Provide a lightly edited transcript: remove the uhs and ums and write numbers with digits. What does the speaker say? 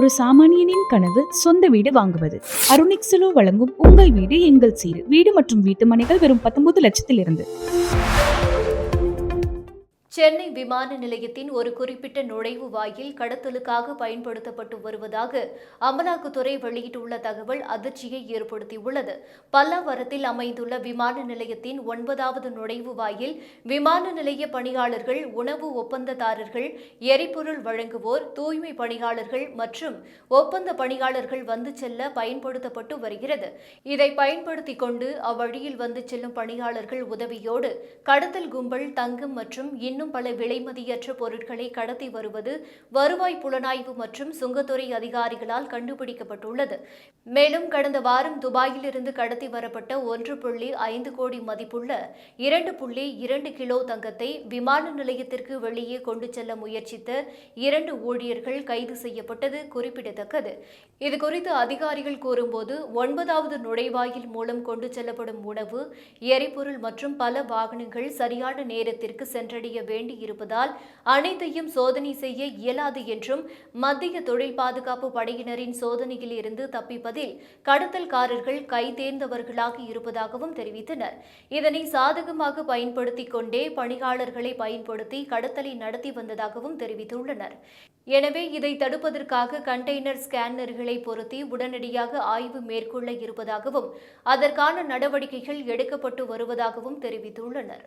ஒரு சாமானியனின் கனவு சொந்த வீடு வாங்குவது. அருணிக்ஸலோ வழங்கும் உங்கள் வீடு எங்கள் சீடு. வீடு மற்றும் வீட்டு மனைகள் வெறும் 19 லட்சத்திலிருந்து. சென்னை விமான நிலையத்தின் ஒரு குறிப்பிட்ட நுழைவு வாயில் கடத்தலுக்காக பயன்படுத்தப்பட்டு வருவதாக அமலாக்கத்துறை வெளியிட்டுள்ள தகவல் அதிர்ச்சியை ஏற்படுத்தியுள்ளது. பல்லாவரத்தில் அமைந்துள்ள விமான நிலையத்தின் 9வது நுழைவு வாயில் விமான நிலைய பணியாளர்கள், உணவு ஒப்பந்ததாரர்கள், எரிபொருள் வழங்குவோர், தூய்மை பணியாளர்கள் மற்றும் ஒப்பந்த பணியாளர்கள் வந்து செல்ல பயன்படுத்தப்பட்டு வருகிறது. இதை பயன்படுத்திக் கொண்டு அவ்வழியில் வந்து செல்லும் பணியாளர்கள் உதவியோடு கடத்தல் கும்பல் தங்கம் மற்றும் இன்னும் பல விலைமதியற்ற பொருட்களை கடத்தி வருவது வருவாய் புலனாய்வு மற்றும் சுங்கத்துறை அதிகாரிகளால் கண்டுபிடிக்கப்பட்டுள்ளது. மேலும் கடந்த வாரம் துபாயிலிருந்து கடத்தி வரப்பட்ட 1.5 கோடி மதிப்புள்ள 2.2 கிலோ தங்கத்தை விமான நிலையத்திற்கு வெளியே கொண்டு செல்ல முயற்சித்த 2 ஊழியர்கள் கைது செய்யப்பட்டது குறிப்பிடத்தக்கது. இதுகுறித்து அதிகாரிகள் கூறும்போது 9வது நுழைவாயில் மூலம் கொண்டு செல்லப்படும் உணவு, எரிபொருள் மற்றும் பல வாகனங்கள் சரியான நேரத்திற்கு சென்றடைய வேண்டியிருப்பதால் அனைத்தையும் சோதனை செய்ய இயலாது என்றும், மத்திய தொழில் பாதுகாப்பு படையினரின் சோதனையில் இருந்து தப்பிப்பதில் கடத்தல்காரர்கள் கைதேர்ந்தவர்களாக இருப்பதாகவும் தெரிவித்தனர். இதனை சாதகமாக பயன்படுத்திக் கொண்டே பணியாளர்களை பயன்படுத்தி கடத்தலை நடத்தி வந்ததாகவும் தெரிவித்துள்ளனர். எனவே இதை தடுப்பதற்காக கண்டெய்னர் ஸ்கேனர்களை பொருத்தி உடனடியாக ஆய்வு மேற்கொள்ள இருப்பதாகவும் அதற்கான நடவடிக்கைகள் எடுக்கப்பட்டு வருவதாகவும் தெரிவித்துள்ளனர்.